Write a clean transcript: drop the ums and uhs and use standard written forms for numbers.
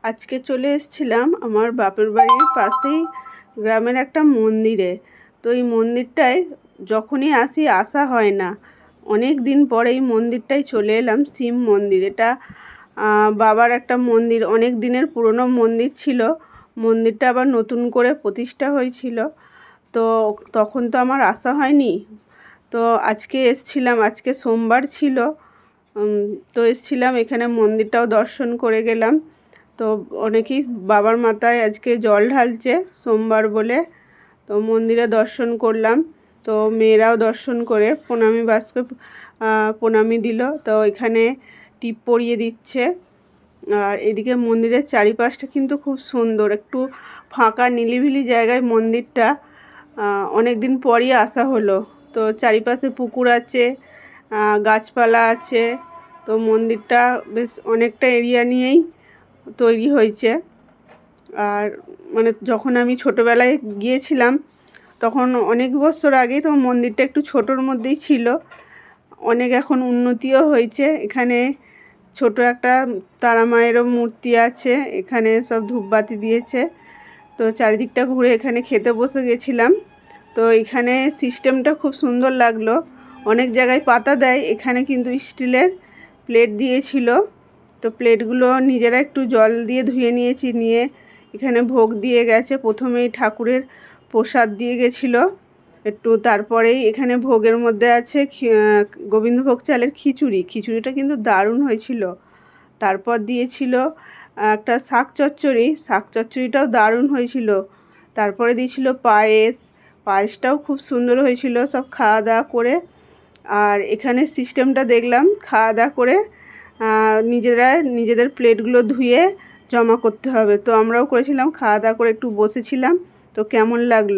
আজকে চলে এসেছিলাম আমার বাপের বাড়ির পাশেই গ্রামের একটা মন্দিরে। তো এই মন্দিরটায় যখনই আসা হয় না, অনেক দিন পরে এই মন্দিরটায় চলে এলাম। শিব মন্দির, এটা বাবার একটা মন্দির, অনেক দিনের পুরনো মন্দির ছিল। মন্দিরটা আবার নতুন করে প্রতিষ্ঠা হয়েছিল, তো তখন তো আমার আসা হয়নি। তো আজকে এসেছিলাম, আজকে সোমবার ছিল। তো এসেছিলাম এখানে, মন্দিরটাও দর্শন করে গেলাম। তো অনেকেই বাবার মাথায় আজকে জল ঢালছে সোমবার বলে। তো মন্দিরে দর্শন করলাম, তো মেয়েরাও দর্শন করে প্রণামী বাসকে প্রণামী দিল। তো এখানে টিপ পরিয়ে দিচ্ছে। আর এদিকে মন্দিরের চারিপাশটা কিন্তু খুব সুন্দর, একটু ফাঁকা নিরিবিলি জায়গায় মন্দিরটা। অনেক দিন পরই আসা হলো। তো চারিপাশে পুকুর আছে, গাছপালা আছে। তো মন্দিরটা বেশ অনেকটা এরিয়া নিয়েই তৈরি হয়েছে। আর মানে যখন আমি ছোটোবেলায় গিয়েছিলাম, তখন অনেক বছর আগেই তো মন্দিরটা একটু ছোটোর মধ্যেই ছিল। অনেক এখন উন্নতিও হয়েছে। এখানে ছোট একটা তারা মায়েরও মূর্তি আছে, এখানে সব ধূপবাতি দিয়েছে। তো চারিদিকটা ঘুরে এখানে খেতে বসে গেছিলাম। তো এখানে সিস্টেমটা খুব সুন্দর লাগলো। অনেক জায়গায় পাতা দেয়, এখানে কিন্তু স্টিলের প্লেট দিয়েছিল। তো প্লেটগুলো নিজেরা একটু জল দিয়ে ধুয়ে নিয়েছি, নিয়ে এখানে ভোগ দিয়ে গেছে। প্রথমেই ঠাকুরের প্রসাদ দিয়ে গেছিলো একটু, তারপরেই এখানে ভোগের মধ্যে আছে গোবিন্দভোগ চালের খিচুড়ি। খিচুড়িটা কিন্তু দারুণ হয়েছিল। তারপর দিয়েছিল একটা শাক চচ্চড়ি, শাক চচ্চড়িটাও দারুণ হয়েছিল। তারপরে দিয়েছিল পায়েসটাও খুব সুন্দর হয়েছিল। সব খাওয়া দাওয়া করে, আর এখানে সিস্টেমটা দেখলাম, খাওয়া দাওয়া করে নিজেদের প্লেটগুলো ধুয়ে জমা করতে হবে। তো আমরাও করেছিলাম, খাওয়া দাওয়া করে একটু বসেছিলাম। তো কেমন লাগলো?